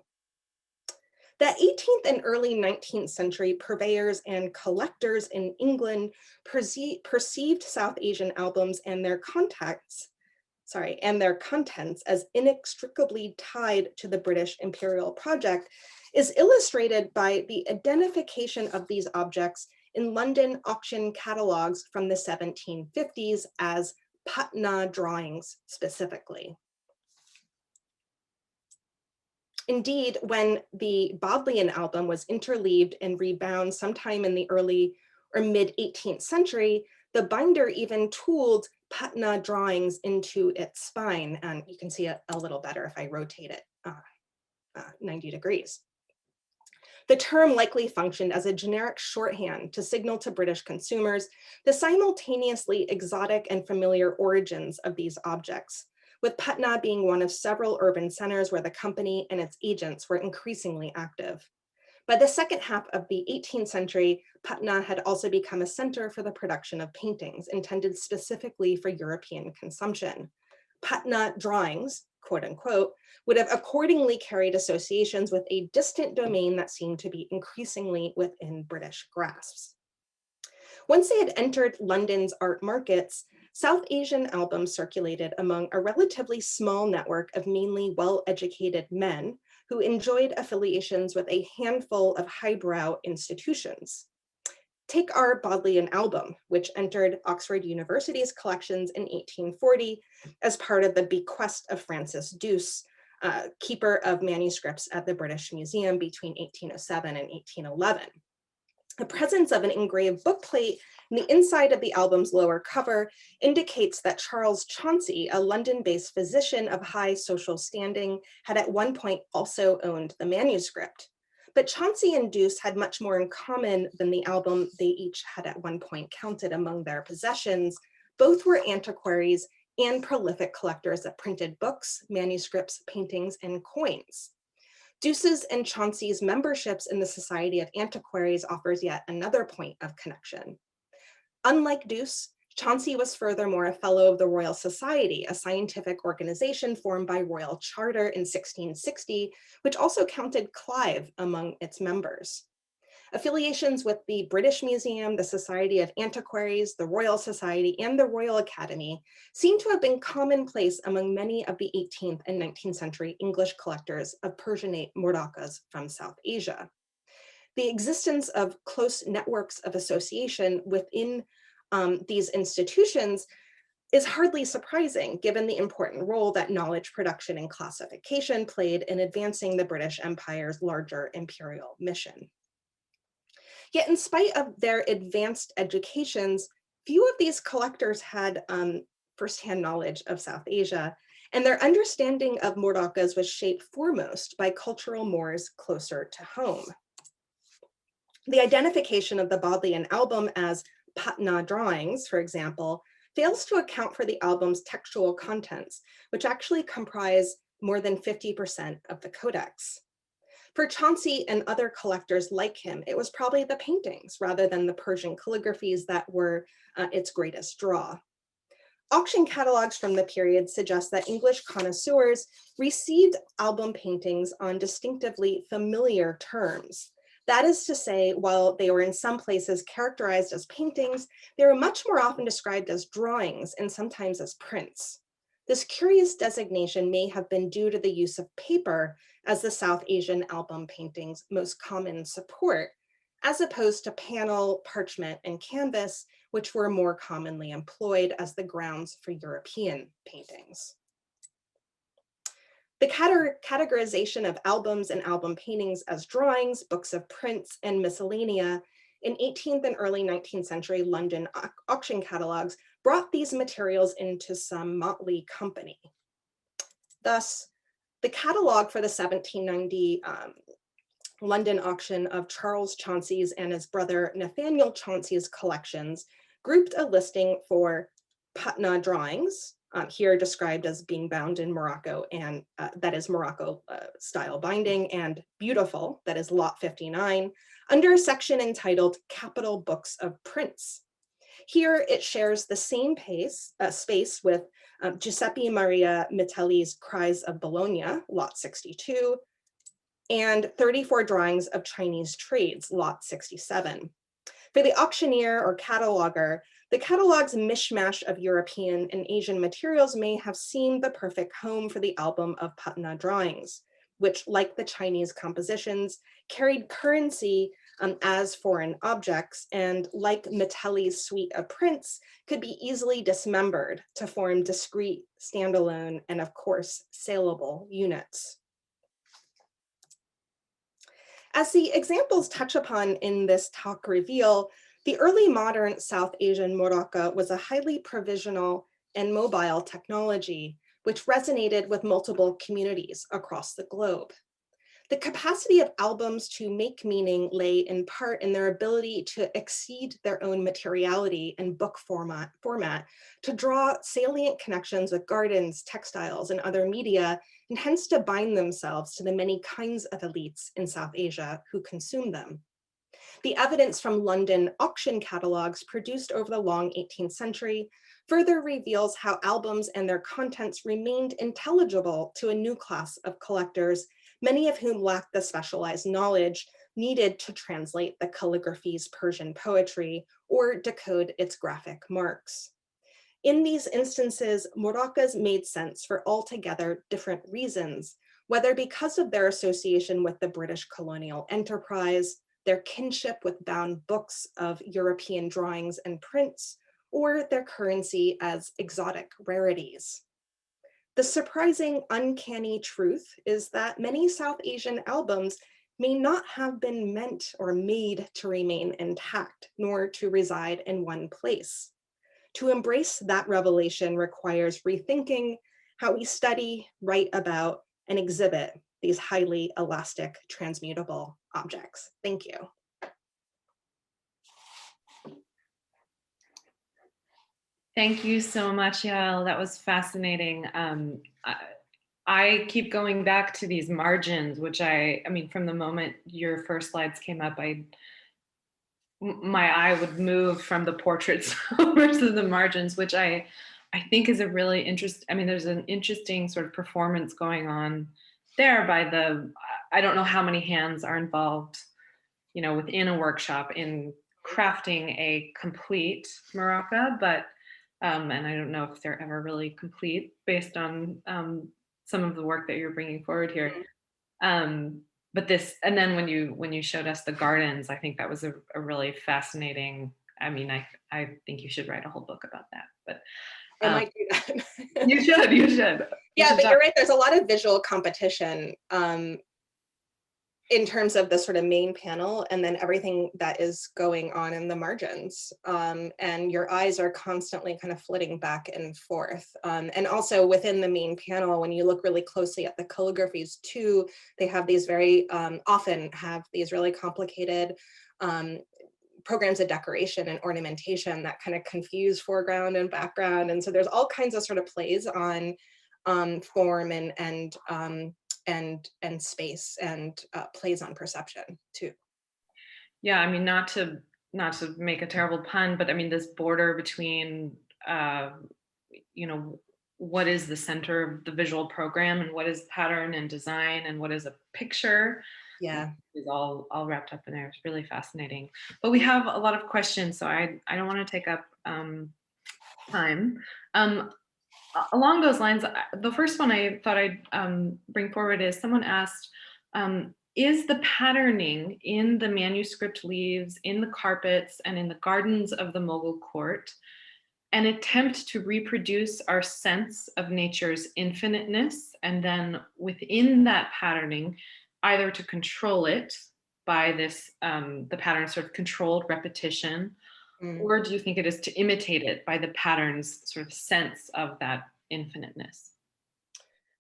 The 18th and early 19th century purveyors and collectors in England perceived South Asian albums and their contents as inextricably tied to the British imperial project is illustrated by the identification of these objects in London auction catalogs from the 1750s as Patna drawings specifically. Indeed, when the Bodleian album was interleaved and rebound sometime in the early or mid 18th century, the binder even tooled Patna drawings into its spine. And you can see it a little better if I rotate it 90 degrees. The term likely functioned as a generic shorthand to signal to British consumers the simultaneously exotic and familiar origins of these objects, with Patna being one of several urban centers where the company and its agents were increasingly active. By the second half of the 18th century, Patna had also become a center for the production of paintings intended specifically for European consumption. Patna drawings, quote unquote, would have accordingly carried associations with a distant domain that seemed to be increasingly within British grasps. Once they had entered London's art markets, South Asian albums circulated among a relatively small network of mainly well-educated men who enjoyed affiliations with a handful of highbrow institutions. Take our Bodleian album, which entered Oxford University's collections in 1840 as part of the bequest of Francis Douce, keeper of manuscripts at the British Museum between 1807 and 1811. The presence of an engraved bookplate in the inside of the album's lower cover indicates that Charles Chauncey, a London-based physician of high social standing, had at one point also owned the manuscript. But Chauncey and Douce had much more in common than the album they each had at one point counted among their possessions. Both were antiquaries and prolific collectors of printed books, manuscripts, paintings, and coins. Douce's and Chauncey's memberships in the Society of Antiquaries offers yet another point of connection. Unlike Douce, Chauncey was furthermore a fellow of the Royal Society, a scientific organization formed by royal charter in 1660, which also counted Clive among its members. Affiliations with the British Museum, the Society of Antiquaries, the Royal Society, and the Royal Academy seem to have been commonplace among many of the 18th and 19th century English collectors of Persianate muraqqas from South Asia. The existence of close networks of association within these institutions is hardly surprising given the important role that knowledge production and classification played in advancing the British Empire's larger imperial mission. Yet in spite of their advanced educations, few of these collectors had firsthand knowledge of South Asia, And their understanding of muraqqas was shaped foremost by cultural mores closer to home. The identification of the Bodleian album as Patna drawings, for example, fails to account for the album's textual contents, which actually comprise more than 50% of the codex. For Chauncey and other collectors like him, it was probably the paintings rather than the Persian calligraphies that were its greatest draw. Auction catalogs from the period suggest that English connoisseurs received album paintings on distinctively familiar terms. That is to say, while they were in some places characterized as paintings, they were much more often described as drawings and sometimes as prints. This curious designation may have been due to the use of paper as the South Asian album painting's most common support, as opposed to panel, parchment, and canvas, which were more commonly employed as the grounds for European paintings. The categorization of albums and album paintings as drawings, books of prints, and miscellanea in 18th and early 19th century London auction catalogs brought these materials into some motley company. Thus, the catalog for the 1790 London auction of Charles Chauncey's and his brother Nathaniel Chauncey's collections grouped a listing for Patna drawings, here described as being bound in Morocco, and that is Morocco style binding, and beautiful, that is lot 59, under a section entitled Capital Books of Prints. Here it shares the same space with Giuseppe Maria Mitelli's Cries of Bologna, lot 62, and 34 drawings of Chinese trades, lot 67. For the auctioneer or cataloger, the catalog's mishmash of European and Asian materials may have seemed the perfect home for the album of Patna drawings, which, like the Chinese compositions, carried currency as foreign objects, and like Mitelli's suite of prints, could be easily dismembered to form discrete, standalone, and of course, saleable units. As the examples touch upon in this talk reveal, the early modern South Asian muraqqa was a highly provisional and mobile technology, which resonated with multiple communities across the globe. The capacity of albums to make meaning lay in part in their ability to exceed their own materiality and book format to draw salient connections with gardens, textiles, and other media, and hence to bind themselves to the many kinds of elites in South Asia who consume them. The evidence from London auction catalogs produced over the long 18th century further reveals how albums and their contents remained intelligible to a new class of collectors, many of whom lacked the specialized knowledge needed to translate the calligraphy's Persian poetry or decode its graphic marks. In these instances, muraqqas made sense for altogether different reasons, whether because of their association with the British colonial enterprise, their kinship with bound books of European drawings and prints, or their currency as exotic rarities. The surprising, uncanny truth is that many South Asian albums may not have been meant or made to remain intact, nor to reside in one place. To embrace that revelation requires rethinking how we study, write about, and exhibit these highly elastic, transmutable objects. Thank you. Thank you so much, Yael. That was fascinating. I keep going back to these margins, which I mean, from the moment your first slides came up, my eye would move from the portraits over to the margins, which I think is a really interesting, I mean, there's an interesting sort of performance going on there by I don't know how many hands are involved, within a workshop in crafting a complete muraqqa, but, and I don't know if they're ever really complete based on some of the work that you're bringing forward here. But this, and then when you showed us the gardens, I think that was a really fascinating, I mean, I think you should write a whole book about that, but. I might do that. You should. Yeah, but you're right, there's a lot of visual competition in terms of the sort of main panel, and then everything that is going on in the margins. And your eyes are constantly kind of flitting back and forth. And also within the main panel, when you look really closely at the calligraphies too, they have these very, often have these really complicated programs of decoration and ornamentation that kind of confuse foreground and background. And so there's all kinds of sort of plays on form and space, and plays on perception too. Yeah, I mean, not to make a terrible pun, but I mean, this border between, you know, what is the center of the visual program and what is pattern and design and what is a picture Yeah. is all wrapped up in there. It's really fascinating. But we have a lot of questions, so I don't want to take up time. Along those lines, the first one I thought I'd bring forward is someone asked, is the patterning in the manuscript leaves, in the carpets, and in the gardens of the Mughal court an attempt to reproduce our sense of nature's infiniteness, and then within that patterning, either to control it by this, the pattern sort of controlled repetition, or do you think it is to imitate it by the pattern's sort of sense of that infiniteness?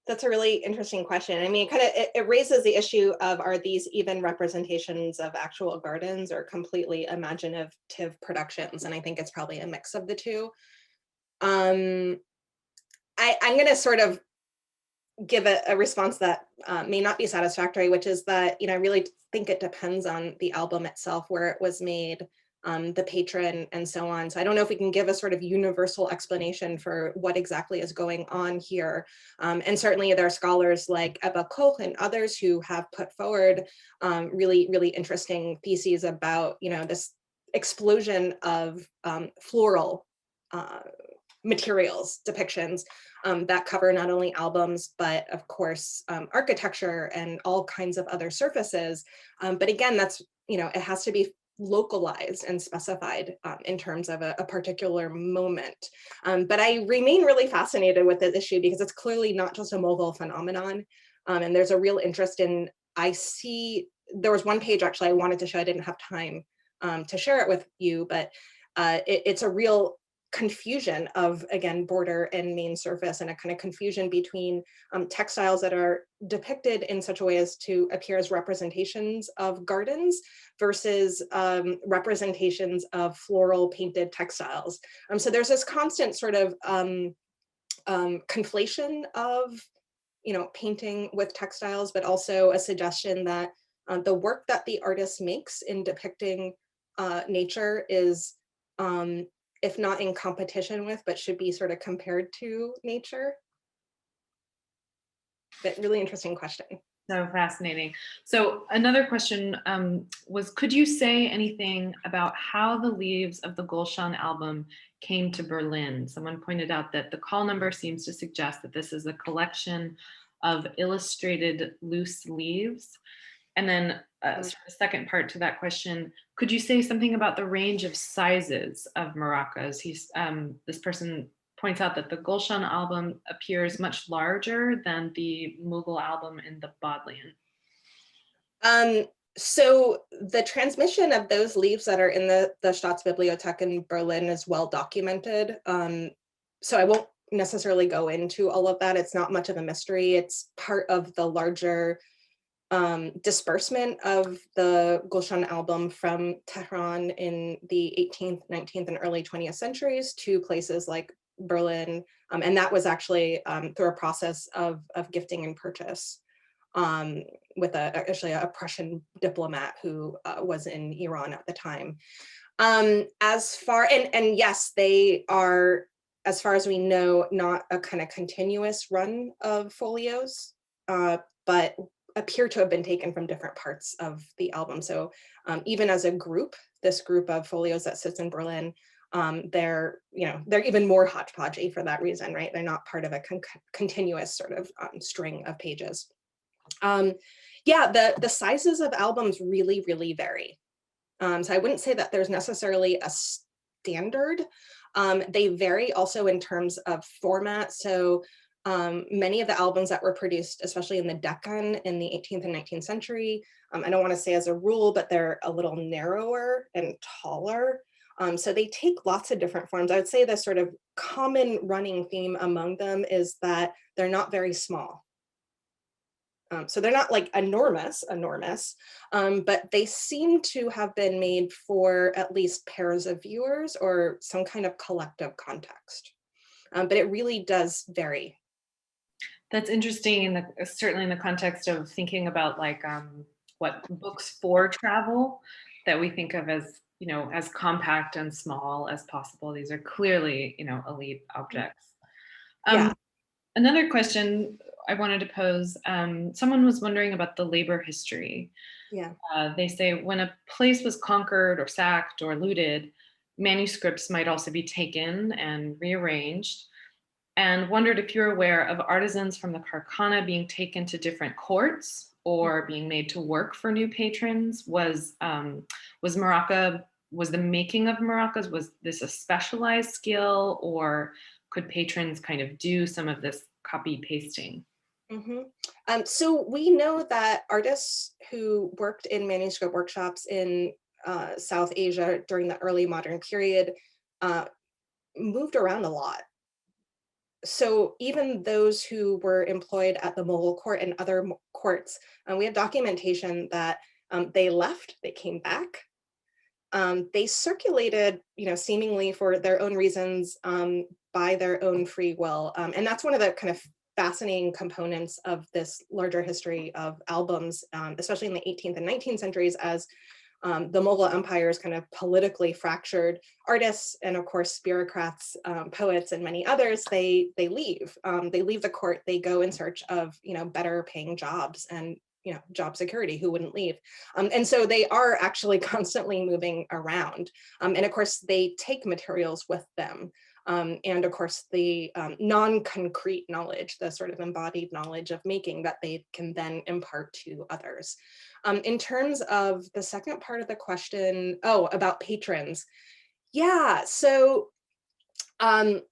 That's a really interesting question. I mean, it raises the issue of, are these even representations of actual gardens or completely imaginative productions? And I think it's probably a mix of the two. I'm going to sort of give a response that may not be satisfactory, which is that, I really think it depends on the album itself, where it was made, the patron, and so on. So I don't know if we can give a sort of universal explanation for what exactly is going on here. And certainly there are scholars like Ebba Koch and others who have put forward really, really interesting theses about, this explosion of floral materials, depictions that cover not only albums, but of course, architecture and all kinds of other surfaces. But again, that's, it has to be localized and specified in terms of a particular moment. But I remain really fascinated with this issue because it's clearly not just a Mughal phenomenon. And there's a real interest in, there was one page actually I wanted to show, I didn't have time to share it with you, but it's a real confusion of, again, border and main surface, and a kind of confusion between textiles that are depicted in such a way as to appear as representations of gardens versus representations of floral painted textiles. So there's this constant sort of conflation of, painting with textiles, but also a suggestion that the work that the artist makes in depicting nature is if not in competition with, but should be sort of compared to nature. But really interesting question. So fascinating. So another question was, could you say anything about how the leaves of the Gulshan album came to Berlin? Someone pointed out that the call number seems to suggest that this is a collection of illustrated loose leaves. And then sort of a second part to that question, could you say something about the range of sizes of muraqqas? This person points out that the Gulshan album appears much larger than the Mughal album in the Bodleian. So the transmission of those leaves that are in the Staatsbibliothek in Berlin is well documented. So I won't necessarily go into all of that. It's not much of a mystery. It's part of the larger disbursement of the Gulshan album from Tehran in the 18th, 19th, and early 20th centuries to places like Berlin. And that was actually through a process of gifting and purchase with actually a Prussian diplomat who was in Iran at the time. As far, and yes, they are, as far as we know, not a kind of continuous run of folios, but appear to have been taken from different parts of the album. So even as a group, this group of folios that sits in Berlin, they're even more hodgepodgey for that reason, right? They're not part of a continuous sort of string of pages. Yeah, the sizes of albums really, really vary. So I wouldn't say that there's necessarily a standard. They vary also in terms of format. So Many of the albums that were produced, especially in the Deccan in the 18th and 19th century, I don't want to say as a rule, but they're a little narrower and taller. So they take lots of different forms. I would say the sort of common running theme among them is that they're not very small. So they're not like enormous, but they seem to have been made for at least pairs of viewers or some kind of collective context. But it really does vary. That's interesting, in the certainly in the context of thinking about like what books for travel that we think of as, you know, as compact and small as possible. These are clearly, you know, elite objects. Yeah, Another question I wanted to pose, someone was wondering about the labor history. yeah. They say when a place was conquered or sacked or looted, manuscripts might also be taken and rearranged, and wondered if you're aware of artisans from the Carcana being taken to different courts or being made to work for new patrons. Was muraqqa, was the making of muraqqas, was this a specialized skill, or could patrons kind of do some of this copy pasting? Mhm. So we know that artists who worked in manuscript workshops in South Asia during the early modern period uh, moved around a lot. So even those who were employed at the Mughal court and other courts, we have documentation that they left, they came back, they circulated, you know, seemingly for their own reasons, by their own free will. And that's one of the kind of fascinating components of this larger history of albums, especially in the 18th and 19th centuries, as the Mughal Empire is kind of politically fractured. Artists and of course bureaucrats, poets, and many others, they leave. They leave the court. They go in search of, you know, better paying jobs and, you know, job security. Who wouldn't leave? And so they are actually constantly moving around. And of course they take materials with them. And of course the non-concrete knowledge, the sort of embodied knowledge of making that they can then impart to others. In terms of the second part of the question, oh, about patrons. Yeah, so um,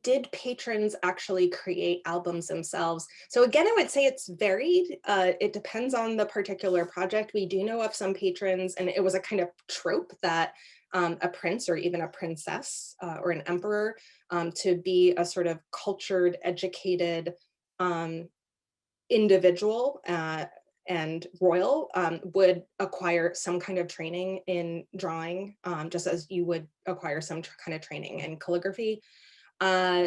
did patrons actually create albums themselves? So again, I would say it's varied. It depends on the particular project. We do know of some patrons, and it was a kind of trope that a prince or even a princess or an emperor, to be a sort of cultured, educated individual and royal, would acquire some kind of training in drawing, just as you would acquire some kind of training in calligraphy. Uh,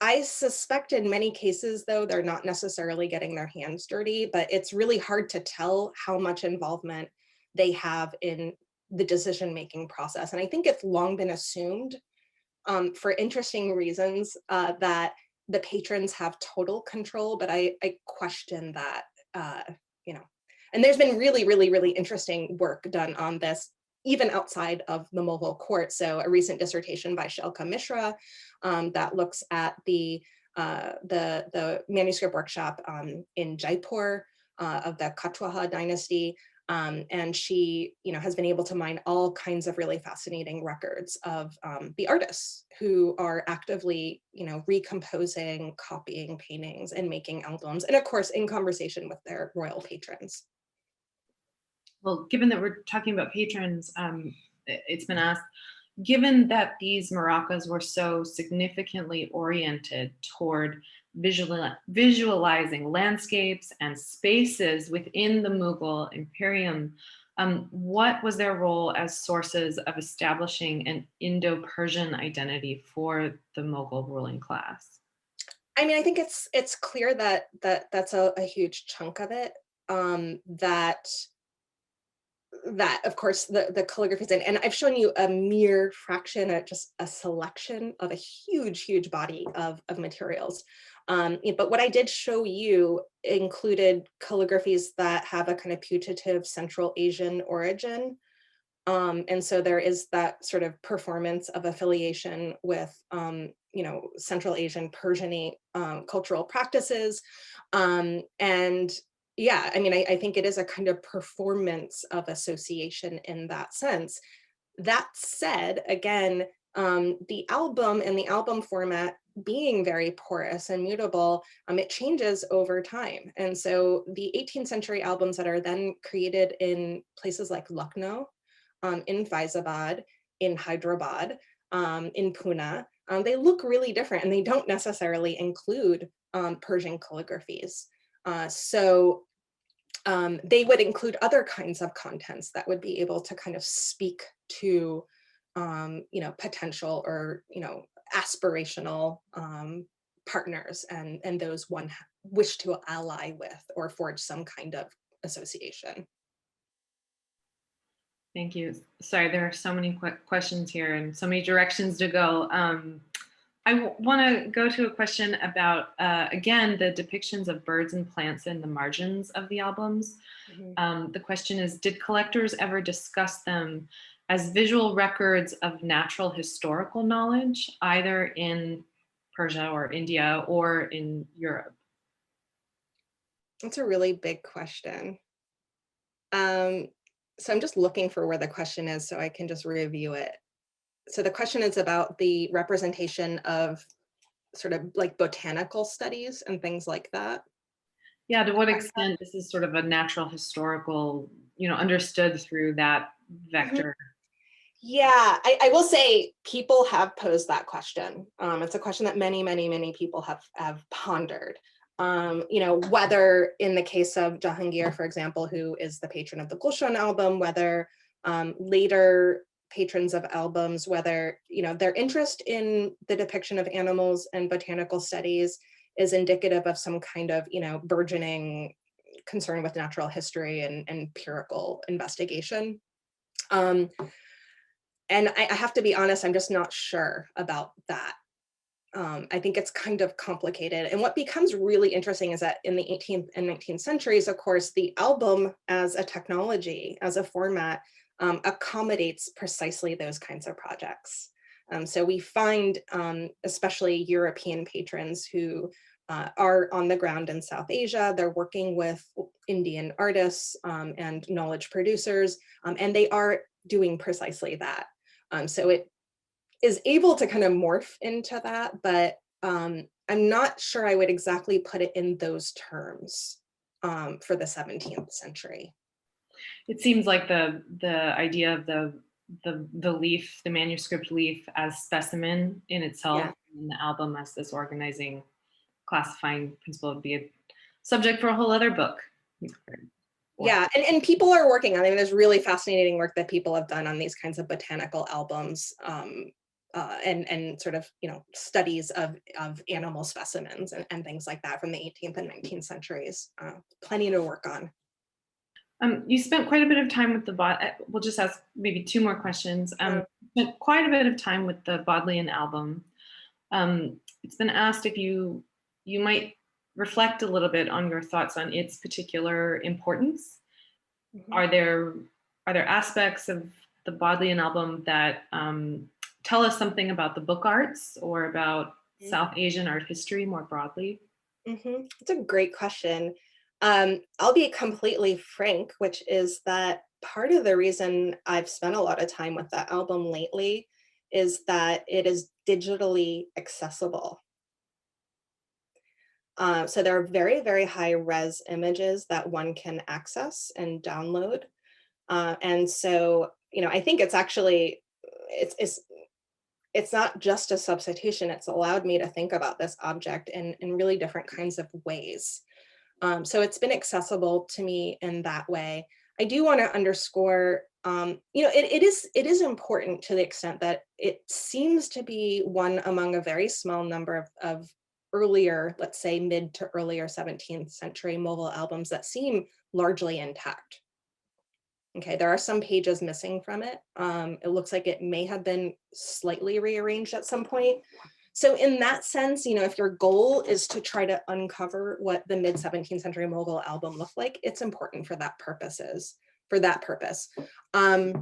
I suspect in many cases, though, they're not necessarily getting their hands dirty, but it's really hard to tell how much involvement they have in the decision-making process. And I think it's long been assumed, for interesting reasons, that the patrons have total control, but I question that, uh, you know. And there's been really, really, really interesting work done on this, even outside of the Mughal court. So a recent dissertation by Shelka Mishra that looks at the manuscript workshop in Jaipur of the Katwaha dynasty. And she, you know, has been able to mine all kinds of really fascinating records of the artists who are actively, you know, recomposing, copying paintings and making albums, and of course in conversation with their royal patrons. Well, given that we're talking about patrons, it's been asked, given that these maraccas were so significantly oriented toward visualizing landscapes and spaces within the Mughal Imperium, what was their role as sources of establishing an Indo-Persian identity for the Mughal ruling class? I mean, I think it's clear that that's a huge chunk of it. That of course the calligraphies, and I've shown you a mere fraction, just a selection of a huge body of materials. But what I did show you included calligraphies that have a kind of putative Central Asian origin. And so there is that sort of performance of affiliation with, you know, Central Asian Persianate cultural practices. And yeah, I mean, I think it is a kind of performance of association in that sense. That said, again, the album and the album format being very porous and mutable, it changes over time. And so the 18th century albums that are then created in places like Lucknow, in Faizabad, in Hyderabad, in Pune, they look really different, and they don't necessarily include Persian calligraphies. So they would include other kinds of contents that would be able to kind of speak to, potential or, aspirational partners and those one wish to ally with or forge some kind of association. Thank you. Sorry, there are so many questions here and so many directions to go. I want to go to a question about, again, the depictions of birds and plants in the margins of the albums. The question is, did collectors ever discuss them as visual records of natural historical knowledge, either in Persia or India or in Europe? That's a really big question. So I'm just looking for where the question is so I can just review it. So the question is about the representation of sort of like botanical studies and things like that. Yeah, to what extent this is sort of a natural historical, understood through that vector? Yeah, I will say people have posed that question. It's a question that many, many, many people have pondered. Whether in the case of Jahangir, for example, who is the patron of the Gulshan album, whether later patrons of albums, whether their interest in the depiction of animals and botanical studies is indicative of some kind of burgeoning concern with natural history and empirical investigation. And I have to be honest, I'm just not sure about that. I think it's kind of complicated. And what becomes really interesting is that in the 18th and 19th centuries, of course, the album as a technology, as a format, accommodates precisely those kinds of projects. So we find, especially European patrons who are on the ground in South Asia, they're working with Indian artists and knowledge producers, and they are doing precisely that. So it is able to kind of morph into that, but I'm not sure I would exactly put it in those terms for the 17th century. It seems like the idea of the leaf, the manuscript leaf as specimen in itself, Yeah. and the album as this organizing, classifying principle would be a subject for a whole other book. Yeah, and people are working on it. There's really fascinating work that people have done on these kinds of botanical albums, and sort of studies of animal specimens and things like that from the 18th and 19th centuries. Plenty to work on. You spent quite a bit of time with the we'll just ask maybe two more questions. Spent quite a bit of time with the Bodleian album. It's been asked if you might reflect a little bit on your thoughts on its particular importance. Mm-hmm. Are there aspects of the Bodleian album that tell us something about the book arts or about South Asian art history more broadly? Mm-hmm. It's a great question. I'll be completely frank, which is that part of the reason I've spent a lot of time with that album lately is that it is digitally accessible. So there are very, very high res images that one can access and download. And so, I think it's actually, it's not just a substitution. It's allowed me to think about this object in really different kinds of ways. So it's been accessible to me in that way. I do want to underscore, it is important to the extent that it seems to be one among a very small number of earlier, let's say mid to earlier 17th century Mughal albums that seem largely intact. Okay, there are some pages missing from it. It looks like it may have been slightly rearranged at some point. So in that sense, if your goal is to try to uncover what the mid 17th century Mughal album looked like, it's important for that purpose. I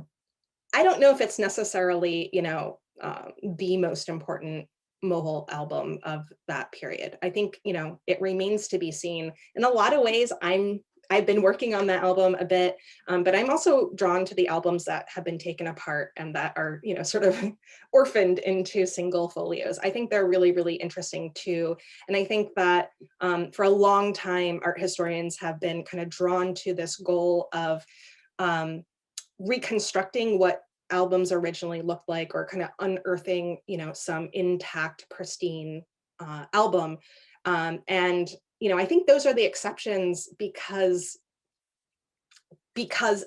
don't know if it's necessarily, the most important Mughal album of that period. I think, it remains to be seen. In a lot of ways, I'm I've been working on that album a bit, but I'm also drawn to the albums that have been taken apart and that are, sort of orphaned into single folios. I think they're really, really interesting too. And I think that for a long time, art historians have been kind of drawn to this goal of reconstructing what albums originally looked like, or kind of unearthing, some intact, pristine album. And I think those are the exceptions because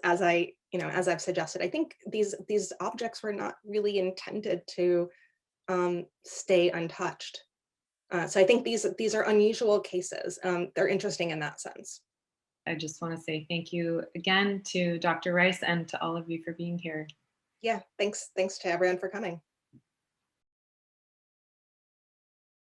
as I've suggested, I think these objects were not really intended to stay untouched. So I think these are unusual cases. They're interesting in that sense. I just want to say thank you again to Dr. Rice and to all of you for being here. Yeah, thanks to everyone for coming.